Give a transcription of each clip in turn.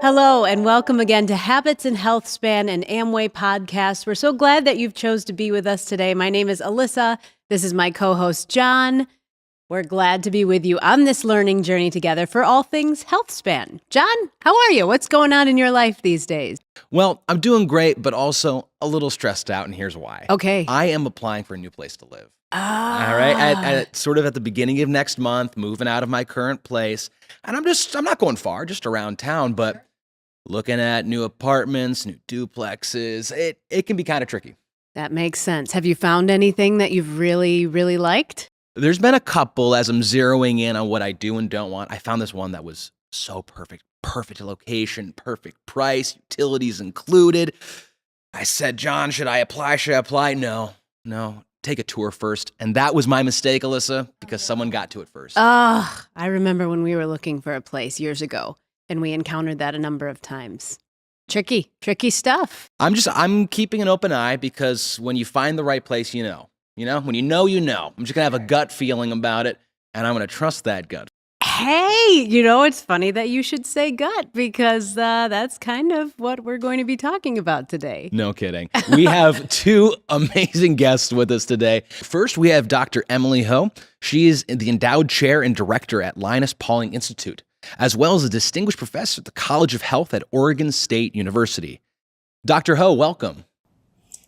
Hello, and welcome again to Habits and Health Span, an Amway podcast. We're so glad that you've chose to be with us today. My name is Alyssa. This is my co-host, John. We're glad to be with you on this learning journey together for all things health span. John, how are you? What's going on in your life these days? Well, I'm doing great, but also a little stressed out, and here's why. Okay. I am applying for a new place to live. Ah. All right, sort of at the beginning of next month, moving out of my current place, and I'm not going far, just around town, but looking at new apartments, new duplexes, it can be kind of tricky. That makes sense. Have you found anything that you've really, really liked? There's been a couple as I'm zeroing in on what I do and don't want. I found this one that was so perfect. Perfect location, perfect price, utilities included. I said, John, should I apply? No. Take a tour first. And that was my mistake, Alyssa, because someone got to it first. I remember when we were looking for a place years ago, and we encountered that a number of times. Tricky stuff. I'm keeping an open eye because when you find the right place, you know. When you know. I'm just going to have a gut feeling about it, and I'm going to trust that gut. Hey, it's funny that you should say gut because that's kind of what we're going to be talking about today. No kidding. We have two amazing guests with us today. First, we have Dr. Emily Ho. She is the endowed chair and director at Linus Pauling Institute, as well as a distinguished professor at the College of Health at Oregon State University. Dr. Ho, welcome.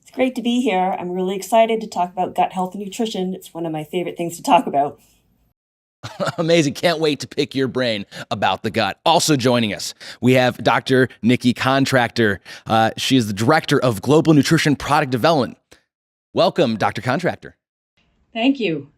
It's great to be here. I'm really excited to talk about gut health and nutrition. It's one of my favorite things to talk about. Amazing. Can't wait to pick your brain about the gut. Also joining us, we have Dr. Nikki Contractor. She is the Director of Global Nutrition Product Development. Welcome, Dr. Contractor. Thank you.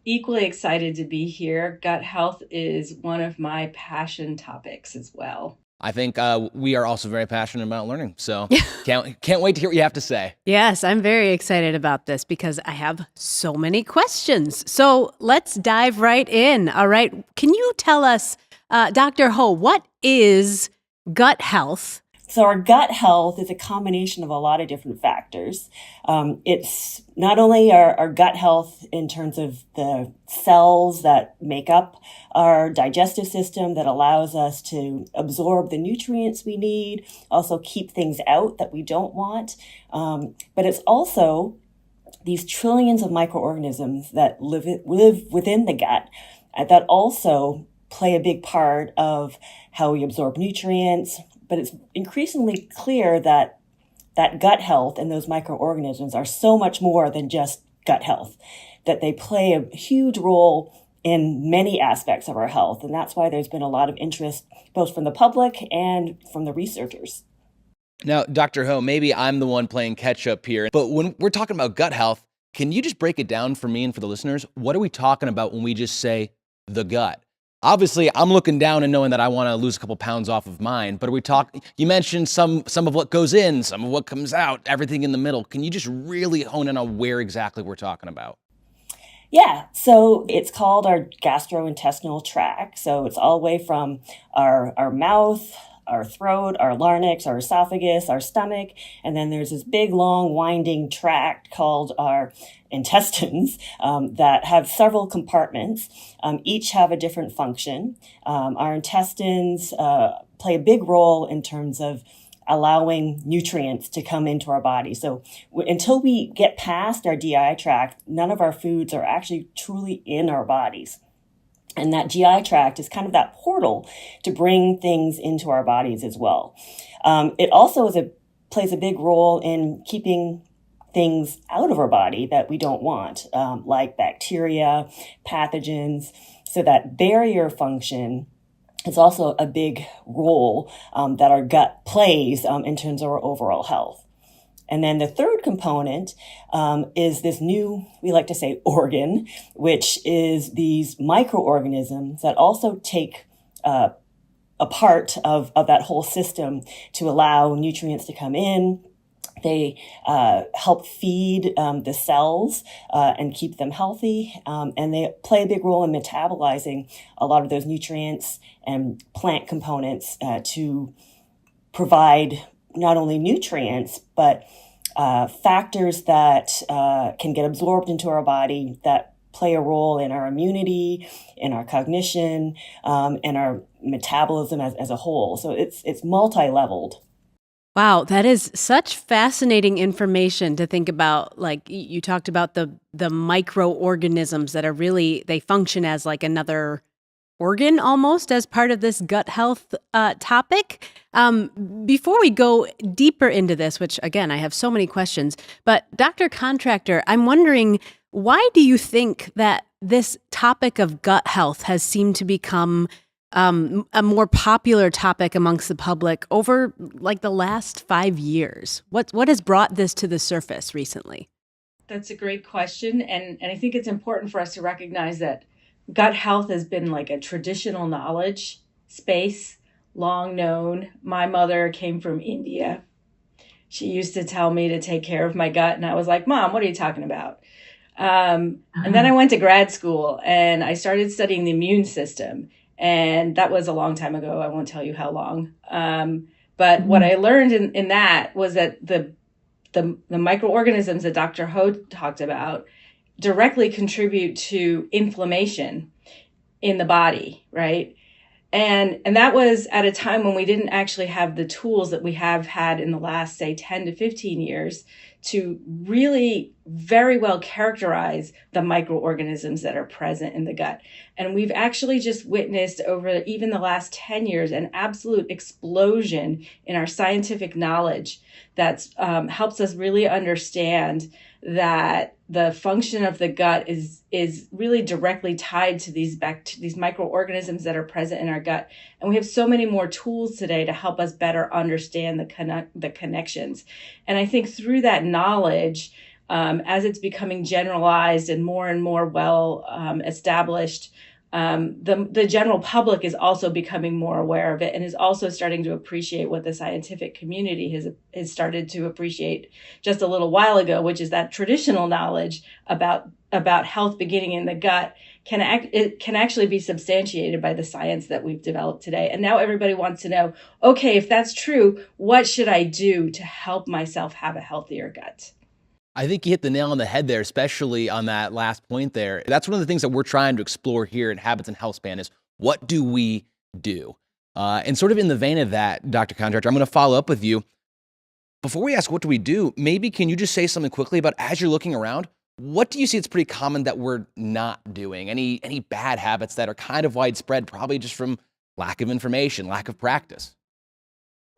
Equally excited to be here. Gut health is one of my passion topics as well. I think we are also very passionate about learning, so can't wait to hear what you have to say. Yes, I'm very excited about this because I have so many questions. So let's dive right in. All right. Can you tell us, Dr. Ho, what is gut health? So our gut health is a combination of a lot of different factors. It's not only our gut health in terms of the cells that make up our digestive system that allows us to absorb the nutrients we need, also keep things out that we don't want. But it's also these trillions of microorganisms that live within the gut that also play a big part of how we absorb nutrients. But it's increasingly clear that gut health and those microorganisms are so much more than just gut health, that they play a huge role in many aspects of our health. And that's why there's been a lot of interest both from the public and from the researchers. Now, Dr. Ho, maybe I'm the one playing catch up here, but when we're talking about gut health, can you just break it down for me and for the listeners? What are we talking about when we just say the gut? Obviously, I'm looking down and knowing that I want to lose a couple pounds off of mine, but you mentioned some of what goes in, some of what comes out, everything in the middle. Can you just really hone in on where exactly we're talking about? Yeah, so it's called our gastrointestinal tract. So it's all the way from our mouth, our throat, our larynx, our esophagus, our stomach, and then there's this big, long, winding tract called our intestines that have several compartments. Each have a different function. Our intestines play a big role in terms of allowing nutrients to come into our body. So until we get past our GI tract, none of our foods are actually truly in our bodies. And that GI tract is kind of that portal to bring things into our bodies as well. It also plays a big role in keeping things out of our body that we don't want, like bacteria, pathogens. So that barrier function is also a big role that our gut plays in terms of our overall health. And then the third component is this new, we like to say, organ, which is these microorganisms that also take a part of that whole system to allow nutrients to come in. They help feed the cells and keep them healthy. And they play a big role in metabolizing a lot of those nutrients and plant components to provide not only nutrients, but factors that can get absorbed into our body that play a role in our immunity, in our cognition, and our metabolism as a whole. So it's multi-leveled. Wow, that is such fascinating information to think about. Like you talked about the microorganisms that are really, they function as like another organ almost as part of this gut health topic. Before we go deeper into this, which again, I have so many questions, but Dr. Contractor, I'm wondering, why do you think that this topic of gut health has seemed to become a more popular topic amongst the public over like the last 5 years? What has brought this to the surface recently? That's a great question. And I think it's important for us to recognize that gut health has been like a traditional knowledge space, long known. My mother came from India. She used to tell me to take care of my gut. And I was like, Mom, what are you talking about? And then I went to grad school and I started studying the immune system. And that was a long time ago. I won't tell you how long. But what I learned in that was that the microorganisms that Dr. Ho talked about directly contribute to inflammation in the body, right? And that was at a time when we didn't actually have the tools that we have had in the last, say, 10 to 15 years to really very well characterize the microorganisms that are present in the gut. And we've actually just witnessed over even the last 10 years an absolute explosion in our scientific knowledge that helps us really understand that the function of the gut is really directly tied to these microorganisms that are present in our gut. And we have so many more tools today to help us better understand the connections. And I think through that knowledge, as it's becoming generalized and more well established, the general public is also becoming more aware of it and is also starting to appreciate what the scientific community has started to appreciate just a little while ago, which is that traditional knowledge about health beginning in the gut can actually be substantiated by the science that we've developed today. And now everybody wants to know, okay, if that's true, what should I do to help myself have a healthier gut? I think you hit the nail on the head there, especially on that last point there. That's one of the things that we're trying to explore here at Habits and Health Span is what do we do? And sort of in the vein of that, Dr. Contractor, I'm going to follow up with you. Before we ask what do we do, maybe can you just say something quickly about as you're looking around, what do you see it's pretty common that we're not doing? Any bad habits that are kind of widespread, probably just from lack of information, lack of practice?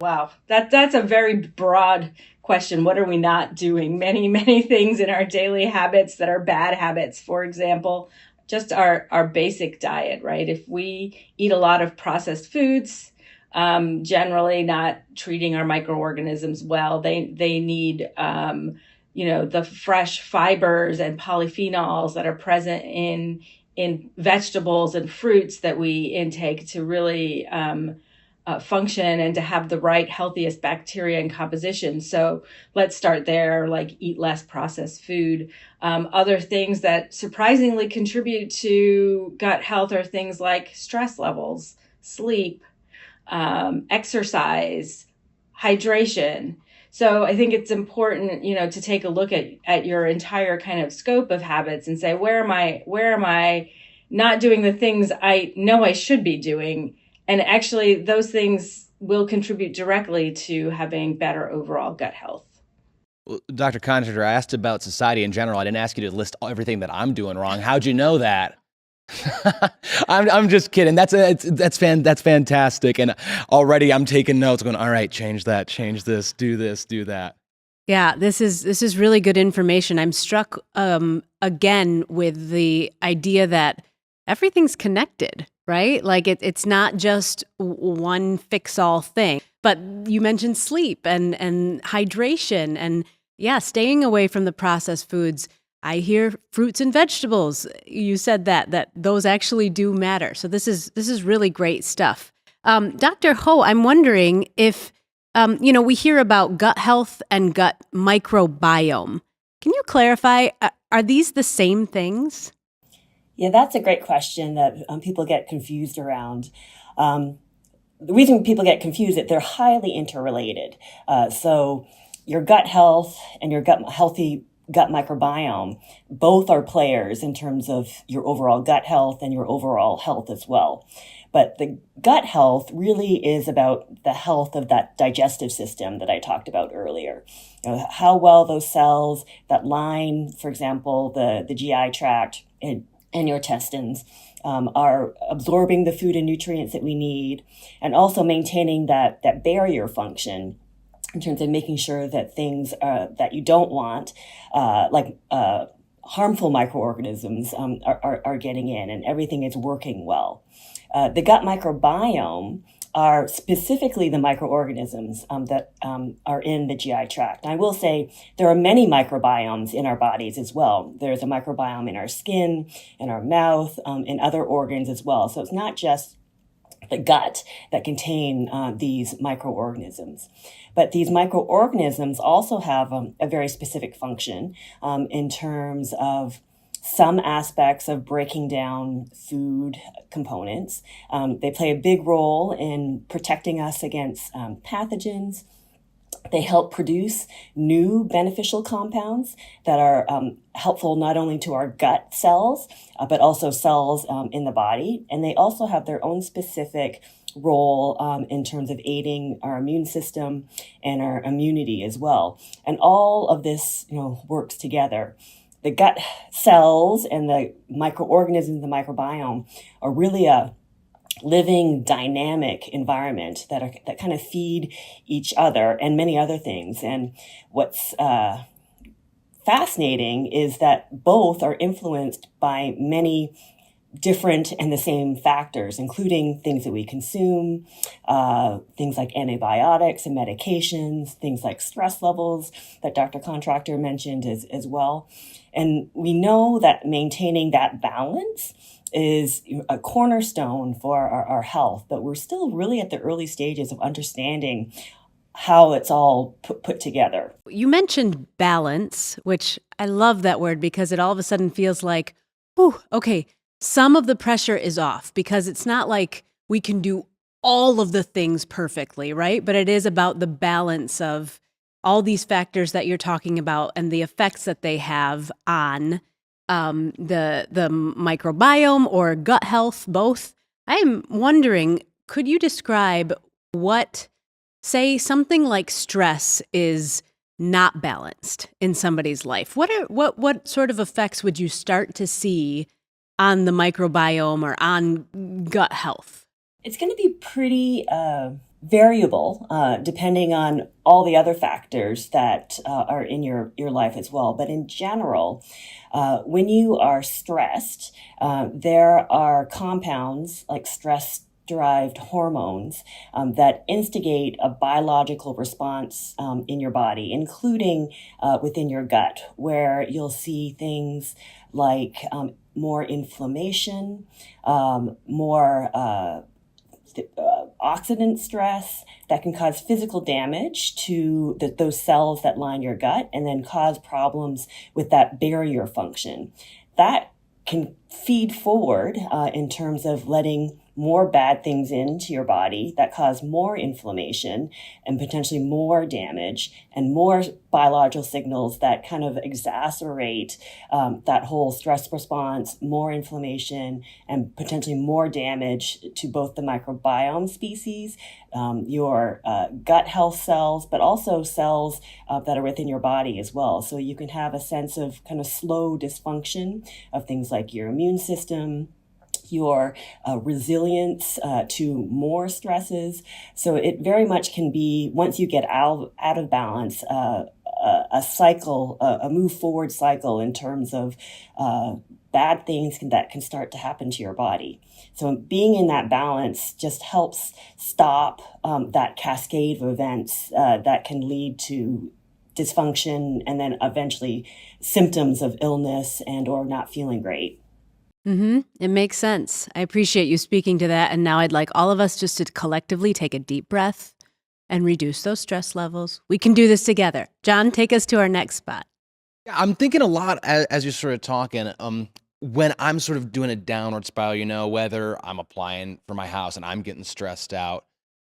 Wow, that's a very broad question. What are we not doing? Many things in our daily habits that are bad habits. For example, just our basic diet, right? If we eat a lot of processed foods, generally not treating our microorganisms well, they need the fresh fibers and polyphenols that are present in vegetables and fruits that we intake to really function and to have the right healthiest bacteria and composition. So let's start there, like eat less processed food. Other things that surprisingly contribute to gut health are things like stress levels, sleep, exercise, hydration. So I think it's important, to take a look at your entire kind of scope of habits and say, where am I not doing the things I know I should be doing? And actually, those things will contribute directly to having better overall gut health. Well, Dr. Contractor, I asked about society in general. I didn't ask you to list everything that I'm doing wrong. How'd you know that? I'm just kidding. That's fantastic. And already I'm taking notes going, all right, change that, change this, do that. Yeah, this is really good information. I'm struck again with the idea that everything's connected, right? Like it's not just one fix-all thing. But you mentioned sleep and hydration and staying away from the processed foods. I hear fruits and vegetables. You said that those actually do matter. So this is really great stuff. Dr. Ho, I'm wondering if we hear about gut health and gut microbiome. Can you clarify? Are these the same things? Yeah, that's a great question that people get confused around. The reason people get confused is that they're highly interrelated. So your gut health and your gut healthy gut microbiome, both are players in terms of your overall gut health and your overall health as well. But the gut health really is about the health of that digestive system that I talked about earlier. How well those cells that line, for example, the GI tract and your intestines are absorbing the food and nutrients that we need, and also maintaining that barrier function in terms of making sure that things that you don't want, like harmful microorganisms, are getting in and everything is working well. The gut microbiome are specifically the microorganisms that are in the GI tract. And I will say there are many microbiomes in our bodies as well. There's a microbiome in our skin, in our mouth, in other organs as well. So it's not just the gut that contain these microorganisms. But these microorganisms also have a very specific function in terms of some aspects of breaking down food components. They play a big role in protecting us against pathogens. They help produce new beneficial compounds that are helpful not only to our gut cells, but also cells in the body. And they also have their own specific role in terms of aiding our immune system and our immunity as well. And all of this, works together. The gut cells and the microorganisms, the microbiome, are really a living, dynamic environment that kind of feed each other and many other things. And what's fascinating is that both are influenced by many different and the same factors, including things that we consume, things like antibiotics and medications, things like stress levels that Dr. Contractor mentioned as well. And we know that maintaining that balance is a cornerstone for our health, but we're still really at the early stages of understanding how it's all put together. You mentioned balance, which I love that word because it all of a sudden feels like, okay, some of the pressure is off because it's not like we can do all of the things perfectly, right? But it is about the balance of all these factors that you're talking about and the effects that they have on the microbiome or gut health, both. I'm wondering, could you describe what, say, something like stress is not balanced in somebody's life? What sort of effects would you start to see on the microbiome or on gut health? It's going to be pretty variable depending on all the other factors that are in your life as well. But in general, when you are stressed, there are compounds like stress-derived hormones that instigate a biological response in your body, including within your gut, where you'll see things like more inflammation, more oxidant stress that can cause physical damage to those cells that line your gut and then cause problems with that barrier function. That can feed forward in terms of letting more bad things into your body that cause more inflammation and potentially more damage and more biological signals that kind of exacerbate that whole stress response, more inflammation, and potentially more damage to both the microbiome species, your gut health cells, but also cells that are within your body as well. So you can have a sense of kind of slow dysfunction of things like your immune system, your resilience to more stresses. So it very much can be, once you get out of balance, a cycle, a move forward cycle in terms of bad things that can start to happen to your body. So being in that balance just helps stop that cascade of events that can lead to dysfunction and then eventually symptoms of illness and or not feeling great. It makes sense. I appreciate you speaking to that. And now I'd like all of us just to collectively take a deep breath and reduce those stress levels. We can do this together. John, take us to our next spot. Yeah, I'm thinking a lot as you're sort of talking, when I'm sort of doing a downward spiral, whether I'm applying for my house and I'm getting stressed out,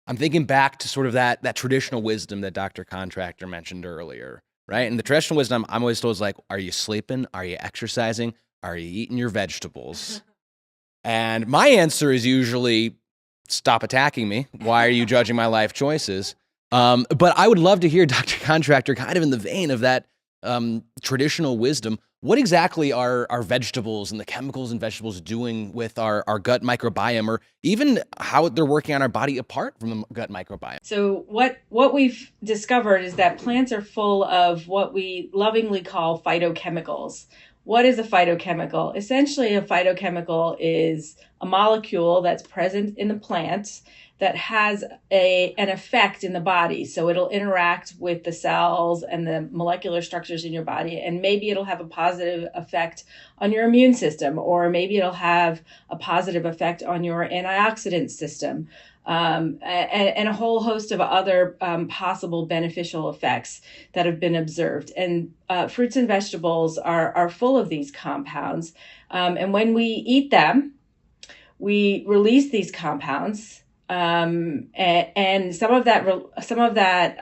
I'm thinking back to sort of that traditional wisdom that Dr. Contractor mentioned earlier, right? And the traditional wisdom I'm always told is like, are you sleeping? Are you exercising? Are you eating your vegetables? And my answer is usually, stop attacking me. Why are you judging my life choices? But I would love to hear, Dr. Contractor, kind of in the vein of that traditional wisdom, what exactly are our vegetables and the chemicals in vegetables doing with our gut microbiome, or even how they're working on our body apart from the gut microbiome? So what we've discovered is that plants are full of what we lovingly call phytochemicals. What is a phytochemical? Essentially, a phytochemical is a molecule that's present in the plant that has an effect in the body. So it'll interact with the cells and the molecular structures in your body, and maybe it'll have a positive effect on your immune system, or maybe it'll have a positive effect on your antioxidant system, and a whole host of other possible beneficial effects that have been observed. And fruits and vegetables are full of these compounds. And when we eat them, we release these compounds. And some of that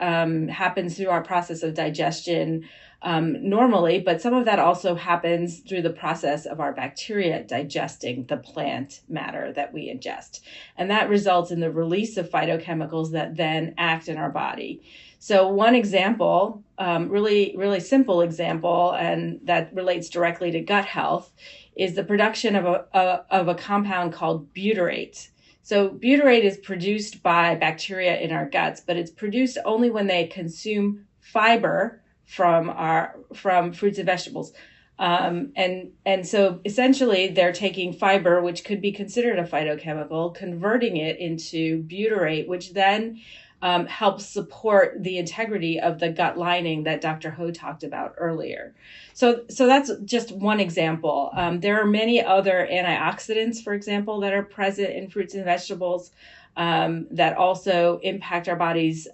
happens through our process of digestion normally, but some of that also happens through the process of our bacteria digesting the plant matter that we ingest. And that results in the release of phytochemicals that then act in our body. So one example, really, really simple example, and that relates directly to gut health, is the production of a compound called butyrate. So butyrate is produced by bacteria in our guts, but it's produced only when they consume fiber from fruits and vegetables. And so essentially they're taking fiber, which could be considered a phytochemical, converting it into butyrate, which then helps support the integrity of the gut lining that Dr. Ho talked about earlier. So that's just one example. There are many other antioxidants, for example, that are present in fruits and vegetables that also impact our bodies.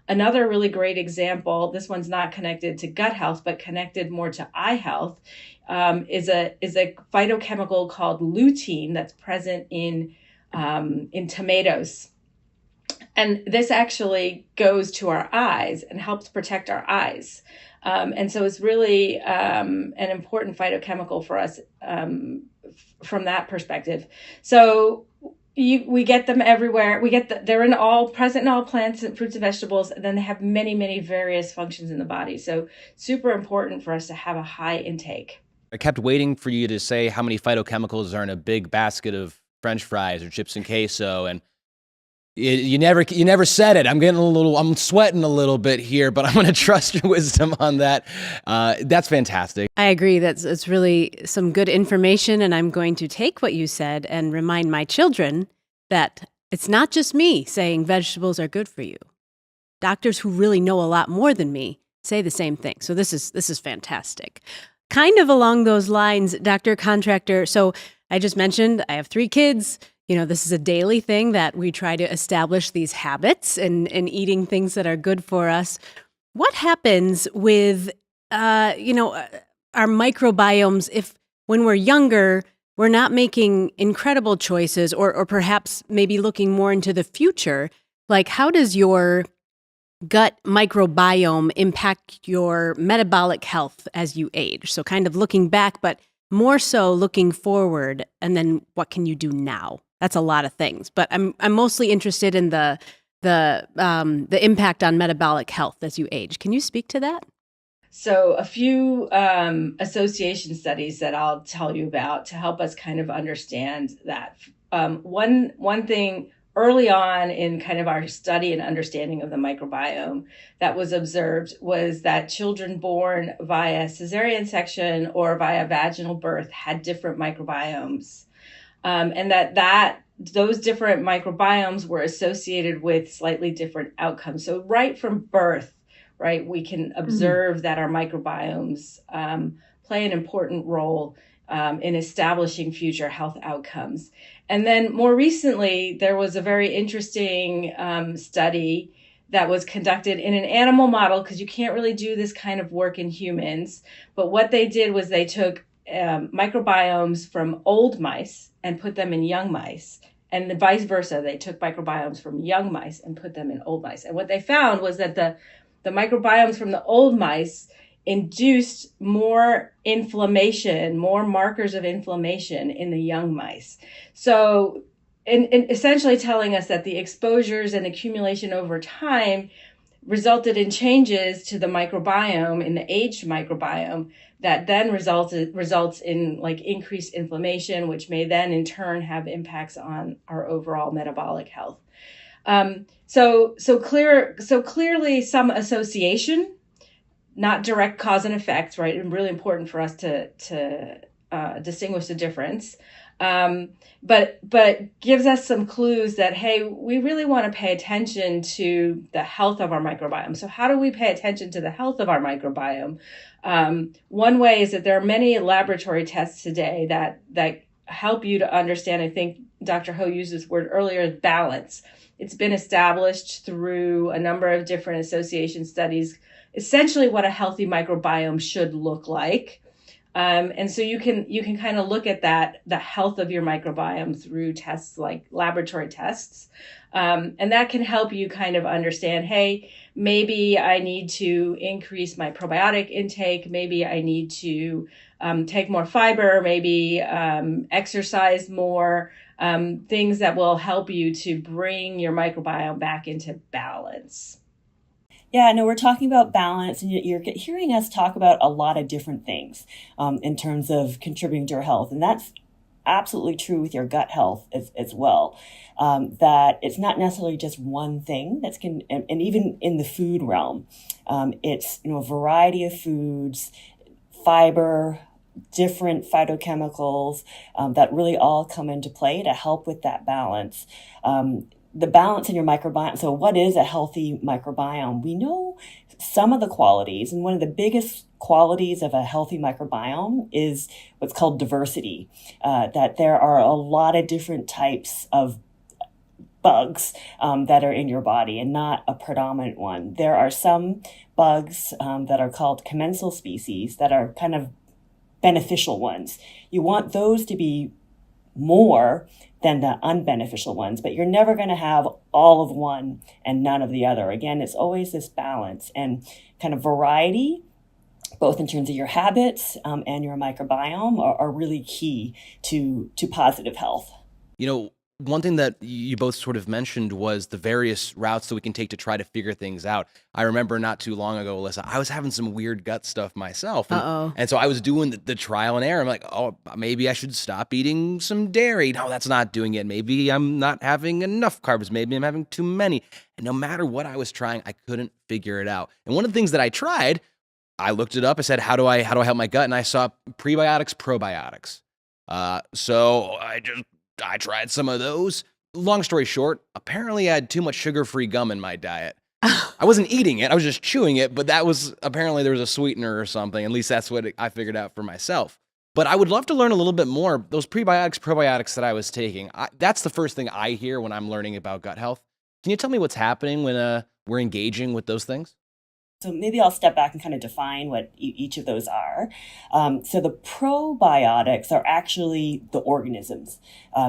Another really great example, this one's not connected to gut health, but connected more to eye health, is a phytochemical called lutein that's present in tomatoes. And this actually goes to our eyes and helps protect our eyes. And so it's really an important phytochemical for us from that perspective. So we get them everywhere. They're present in all plants and fruits and vegetables, and then they have many, many various functions in the body. So super important for us to have a high intake. I kept waiting for you to say how many phytochemicals are in a big basket of French fries or chips and queso, and you never said it. I'm sweating a little bit here, but I'm going to trust your wisdom on that. That's fantastic. I agree. It's really some good information, and I'm going to take what you said and remind my children that it's not just me saying vegetables are good for you. Doctors who really know a lot more than me say the same thing. So this is fantastic. Kind of along those lines, Dr. Contractor. So I just mentioned I have 3 kids. You know, this is a daily thing that we try to establish these habits and eating things that are good for us. What happens with, our microbiomes if when we're younger, we're not making incredible choices or perhaps maybe looking more into the future? Like, how does your gut microbiome impact your metabolic health as you age? So kind of looking back, but more so looking forward, and then what can you do now? That's a lot of things, but I'm mostly interested in the impact on metabolic health as you age. Can you speak to that? So a few association studies that I'll tell you about to help us kind of understand that. One thing early on in kind of our study and understanding of the microbiome that was observed was that children born via cesarean section or via vaginal birth had different microbiomes. And that those different microbiomes were associated with slightly different outcomes. So right from birth, right, we can observe that our microbiomes play an important role in establishing future health outcomes. And then more recently, there was a very interesting study that was conducted in an animal model, because you can't really do this kind of work in humans. But what they did was they took microbiomes from old mice and put them in young mice, and vice versa. They took microbiomes from young mice and put them in old mice. And what they found was that the the microbiomes from the old mice induced more inflammation, more markers of inflammation in the young mice. So, and essentially telling us that the exposures and accumulation over time resulted in changes to the microbiome, in the aged microbiome, that then results in like increased inflammation, which may then in turn have impacts on our overall metabolic health. So clearly some association, not direct cause and effect, right? And really important for us to distinguish the difference. But gives us some clues that, hey, we really want to pay attention to the health of our microbiome. So how do we pay attention to the health of our microbiome? One way is that there are many laboratory tests today that help you to understand. I think Dr. Ho used this word earlier, balance. It's been established through a number of different association studies, essentially what a healthy microbiome should look like. And so you can kind of look at the health of your microbiome through tests like laboratory tests. And that can help you kind of understand, hey, maybe I need to increase my probiotic intake. Maybe I need to take more fiber, maybe exercise more, things that will help you to bring your microbiome back into balance. Yeah, no, we're talking about balance, and you're hearing us talk about a lot of different things in terms of contributing to our health. And that's absolutely true with your gut health as well, that it's not necessarily just one thing and even in the food realm, it's, a variety of foods, fiber, different phytochemicals that really all come into play to help with that balance. The balance in your microbiome. So what is a healthy microbiome? We know some of the qualities, and one of the biggest qualities of a healthy microbiome is what's called diversity, that there are a lot of different types of bugs that are in your body and not a predominant one. There are some bugs that are called commensal species that are kind of beneficial ones. You want those to be more than the unbeneficial ones, but you're never going to have all of one and none of the other. Again, it's always this balance and kind of variety, both in terms of your habits and your microbiome are really key to positive health. One thing that you both sort of mentioned was the various routes that we can take to try to figure things out. I remember not too long ago, Alyssa, I was having some weird gut stuff myself. And so I was doing the trial and error. I'm like, oh, maybe I should stop eating some dairy. No, that's not doing it. Maybe I'm not having enough carbs. Maybe I'm having too many. And no matter what I was trying, I couldn't figure it out. And one of the things that I tried, I looked it up. I said, how do I help my gut? And I saw prebiotics, probiotics. So I tried some of those. Long story short, apparently I had too much sugar-free gum in my diet. I wasn't eating it, I was just chewing it, but that was, apparently there was a sweetener or something. At least that's what I figured out for myself. But I would love to learn a little bit more. Those prebiotics, probiotics that I was taking, that's the first thing I hear when I'm learning about gut health. Can you tell me what's happening when we're engaging with those things? So maybe I'll step back and kind of define what each of those are. So the probiotics are actually the organisms.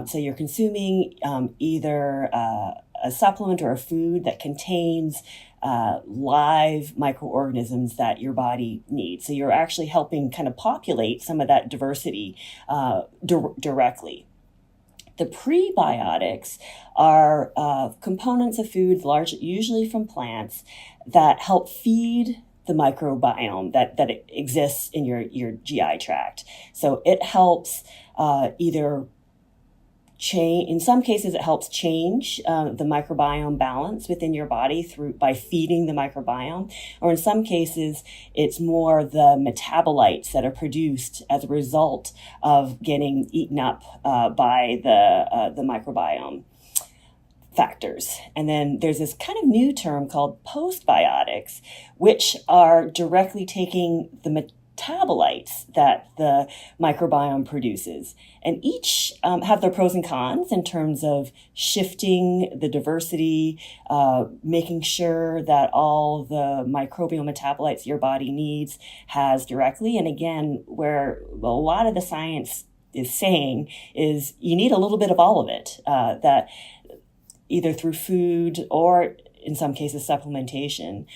So you're consuming either a supplement or a food that contains live microorganisms that your body needs. So you're actually helping kind of populate some of that diversity directly. The prebiotics are components of foods, usually from plants, that help feed the microbiome that exists in your GI tract. So it helps either change. In some cases, it helps change the microbiome balance within your body by feeding the microbiome, or in some cases, it's more the metabolites that are produced as a result of getting eaten up by the microbiome factors. And then there's this kind of new term called postbiotics, which are directly taking the metabolites that the microbiome produces. And each have their pros and cons in terms of shifting the diversity, making sure that all the microbial metabolites your body needs has directly. And again, where a lot of the science is saying is you need a little bit of all of it, that either through food or in some cases supplementation,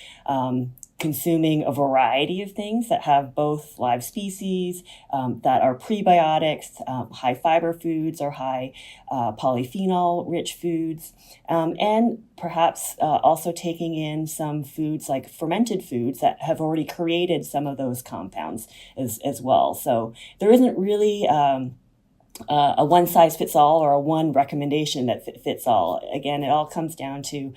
consuming a variety of things that have both live species, that are prebiotics, high fiber foods or high polyphenol rich foods, and perhaps also taking in some foods like fermented foods that have already created some of those compounds as well. So there isn't really a one size fits all or a one recommendation that fits all. Again, it all comes down to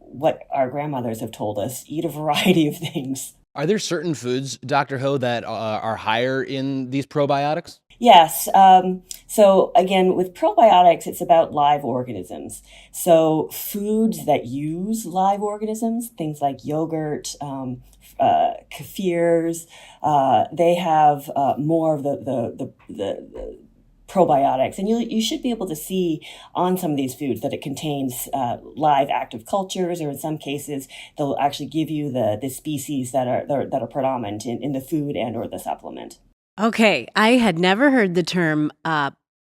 what our grandmothers have told us: eat a variety of things. Are there certain foods, Dr. Ho, that are higher in these probiotics? Yes. So again, with probiotics, it's about live organisms. So foods that use live organisms, things like yogurt, kefirs, they have more of the probiotics, and you should be able to see on some of these foods that it contains live active cultures, or in some cases they'll actually give you the species that are predominant in the food and or the supplement. Okay, I had never heard the term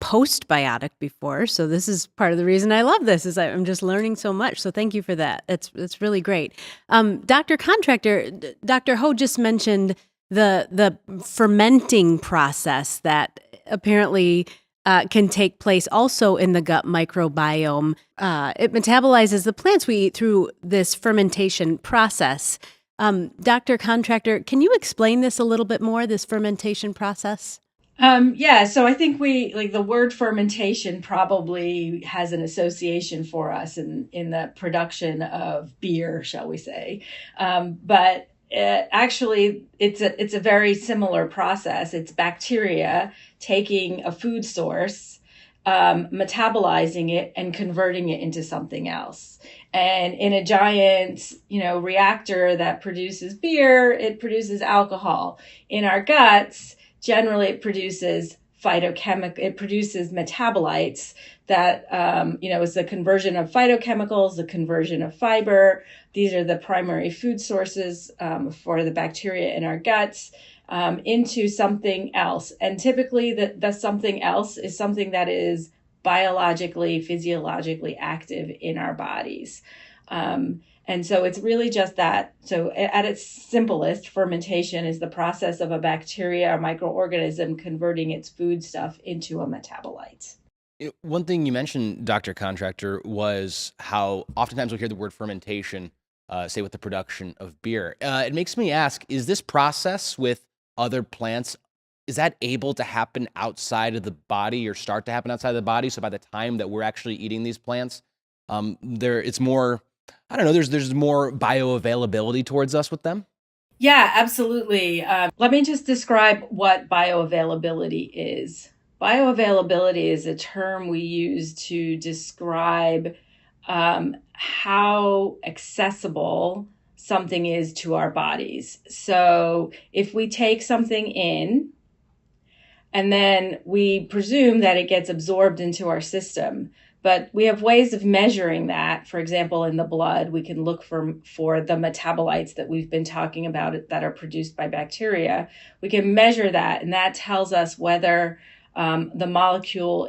postbiotic before, so this is part of the reason I love this. Is I'm just learning so much. So thank you for that. That's really great. Dr. Contractor, Dr. Ho just mentioned the fermenting process that apparently can take place also in the gut microbiome. It metabolizes the plants we eat through this fermentation process. Dr. Contractor, can you explain this a little bit more, this fermentation process? Yeah, so I think the word fermentation probably has an association for us in the production of beer, shall we say. But actually, it's a very similar process. It's bacteria taking a food source, metabolizing it and converting it into something else. And in a giant, reactor that produces beer, it produces alcohol. In our guts, generally it produces it produces metabolites that, is the conversion of phytochemicals, the conversion of fiber. These are the primary food sources for the bacteria in our guts, into something else. And typically the something else is something that is biologically, physiologically active in our bodies. And so it's really just that. So at its simplest, fermentation is the process of a bacteria or microorganism converting its foodstuff into a metabolite. One thing you mentioned, Dr. Contractor, was how oftentimes we'll hear the word fermentation, say with the production of beer. It makes me ask, is this process with other plants, is that able to happen outside of the body or start to happen outside of the body? So by the time that we're actually eating these plants, it's more, I don't know, there's more bioavailability towards us with them? Yeah, absolutely. Let me just describe what bioavailability is. Bioavailability is a term we use to describe how accessible something is to our bodies. So if we take something in and then we presume that it gets absorbed into our system, but we have ways of measuring that. For example, in the blood, we can look for the metabolites that we've been talking about that are produced by bacteria. We can measure that, and that tells us whether the molecule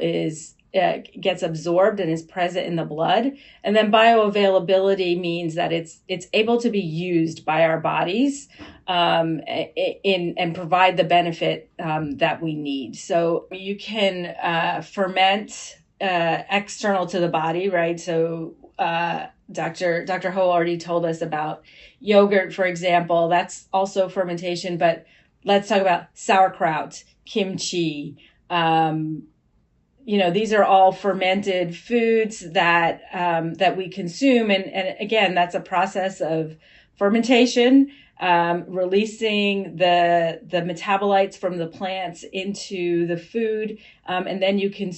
gets absorbed and is present in the blood. And then bioavailability means that it's able to be used by our bodies and provide the benefit that we need. So you can ferment external to the body, right? So Dr. Ho already told us about yogurt, for example. That's also fermentation, but let's talk about sauerkraut, kimchi. These are all fermented foods that we consume. And again, that's a process of fermentation, releasing the metabolites from the plants into the food, and then you can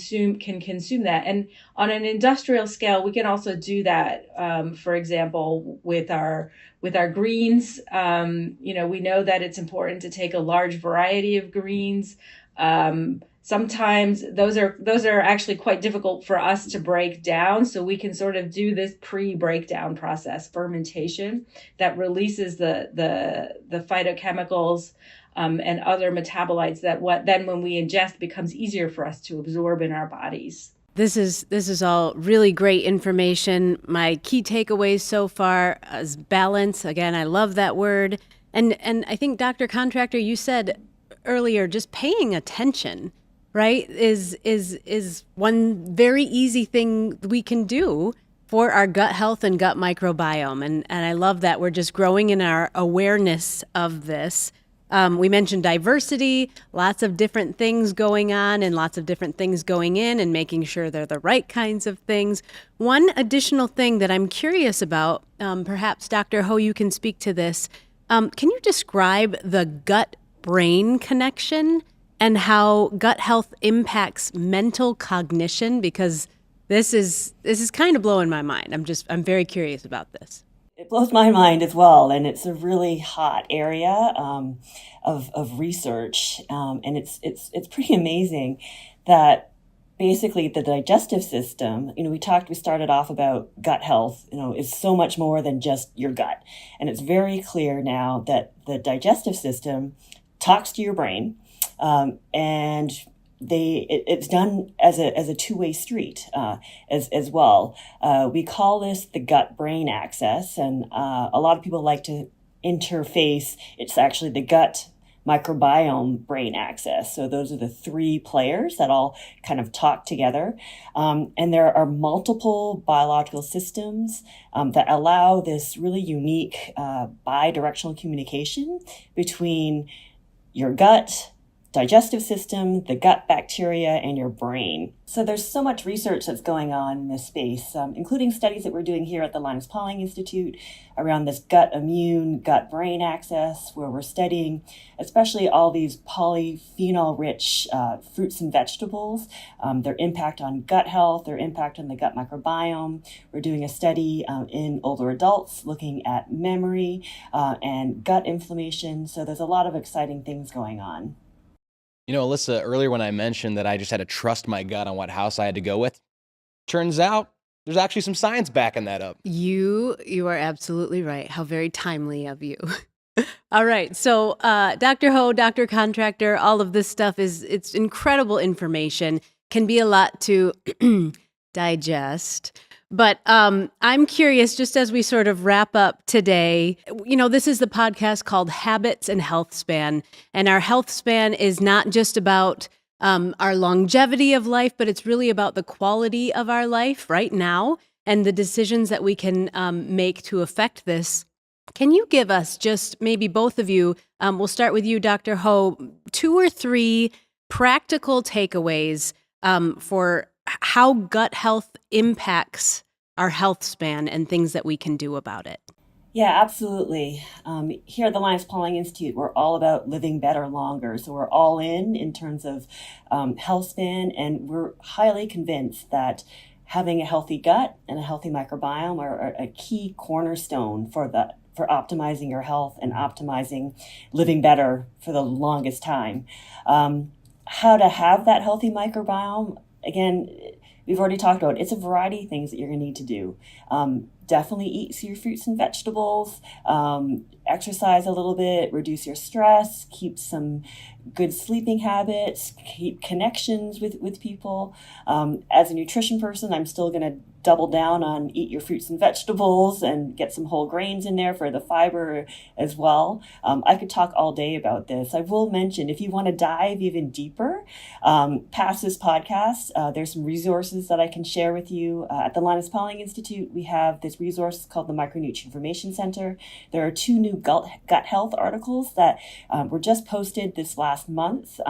consume that. And on an industrial scale, we can also do that. For example, with our greens, we know that it's important to take a large variety of greens. Sometimes those are actually quite difficult for us to break down. So we can sort of do this pre-breakdown process, fermentation, that releases the phytochemicals and other metabolites that then when we ingest becomes easier for us to absorb in our bodies. This is all really great information. My key takeaways so far is balance. Again, I love that word. And I think Dr. Contractor, you said earlier, just paying attention, right, is one very easy thing we can do for our gut health and gut microbiome. And I love that we're just growing in our awareness of this. We mentioned diversity, lots of different things going on and lots of different things going in and making sure they're the right kinds of things. One additional thing that I'm curious about, perhaps Dr. Ho, you can speak to this. Can you describe the gut-brain connection and how gut health impacts mental cognition? Because this is kind of blowing my mind. I'm very curious about this. It blows my mind as well, and it's a really hot area of research, and it's pretty amazing that basically the digestive system. We started off about gut health. Is so much more than just your gut, and it's very clear now that the digestive system talks to your brain, and it's done as a two-way street as well. We call this the gut-brain axis, and a lot of people like to interface. It's actually the gut microbiome brain axis. So those are the three players that all kind of talk together. And there are multiple biological systems that allow this really unique bidirectional communication between your gut, digestive system, the gut bacteria, and your brain. So there's so much research that's going on in this space, including studies that we're doing here at the Linus Pauling Institute around this gut immune, gut brain axis, where we're studying especially all these polyphenol-rich fruits and vegetables, their impact on gut health, their impact on the gut microbiome. We're doing a study in older adults looking at memory and gut inflammation. So there's a lot of exciting things going on. Alyssa, earlier when I mentioned that I just had to trust my gut on what house I had to go with, turns out there's actually some science backing that up. You are absolutely right. How very timely of you. All right. So Dr. Ho, Dr. Contractor, all of this stuff it's incredible information, can be a lot to digest. But I'm curious, just as we sort of wrap up today, this is the podcast called Habits and Health Span. And our health span is not just about our longevity of life, but it's really about the quality of our life right now and the decisions that we can make to affect this. Can you give us just maybe both of you, we'll start with you, Dr. Ho, 2 or 3 practical takeaways for how gut health impacts our health span and things that we can do about it? Yeah, absolutely. Here at the Linus Pauling Institute, we're all about living better longer. So we're all in terms of health span, and we're highly convinced that having a healthy gut and a healthy microbiome are a key cornerstone for optimizing your health and optimizing living better for the longest time. How to have that healthy microbiome, again, we've already talked about it. It's a variety of things that you're going to need to do. Definitely eat your fruits and vegetables, exercise a little bit, reduce your stress, keep some good sleeping habits, keep connections with people. As a nutrition person, I'm still going to double down on eat your fruits and vegetables and get some whole grains in there for the fiber as well. I could talk all day about this. I will mention, if you want to dive even deeper past this podcast, there's some resources that I can share with you. At the Linus Pauling Institute, we have this resource called the Micronutrient Information Center. There are 2 new gut health articles that were just posted this last month.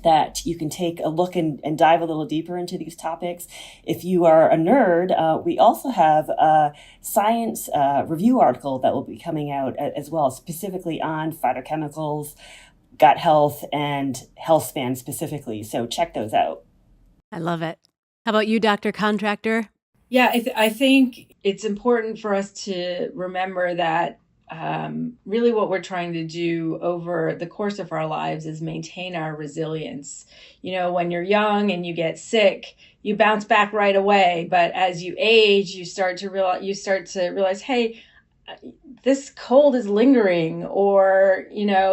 That you can take a look and dive a little deeper into these topics. If you are a nerd, we also have a science review article that will be coming out as well, specifically on phytochemicals, gut health, and health span specifically. So check those out. I love it. How about you, Dr. Contractor? Yeah, I think it's important for us to remember that really what we're trying to do over the course of our lives is maintain our resilience. When you're young and you get sick, you bounce back right away. But as you age, you start to realize, hey, this cold is lingering, or,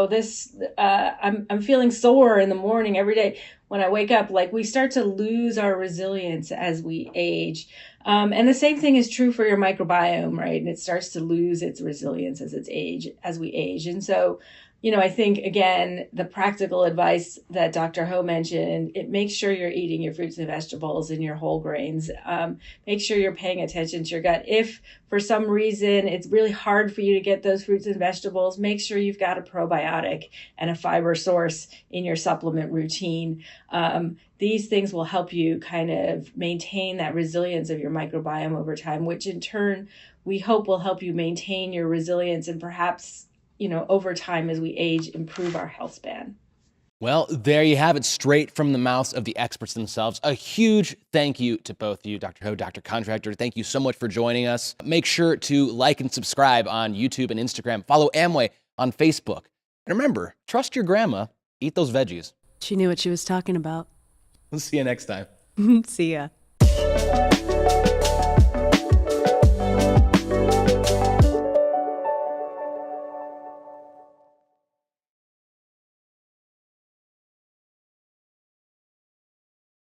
this, I'm feeling sore in the morning every day when I wake up. Like, we start to lose our resilience as we age. And the same thing is true for your microbiome, right? And it starts to lose its resilience as we age. And so, I think, again, the practical advice that Dr. Ho mentioned, it makes sure you're eating your fruits and vegetables and your whole grains. Make sure you're paying attention to your gut. If for some reason it's really hard for you to get those fruits and vegetables, make sure you've got a probiotic and a fiber source in your supplement routine. These things will help you kind of maintain that resilience of your microbiome over time, which in turn, we hope will help you maintain your resilience and perhaps, over time as we age, improve our health span. Well, there you have it, straight from the mouths of the experts themselves. A huge thank you to both of you, Dr. Ho, Dr. Contractor. Thank you so much for joining us. Make sure to like and subscribe on YouTube and Instagram. Follow Amway on Facebook. And remember, trust your grandma. Eat those veggies. She knew what she was talking about. We'll see you next time. See ya.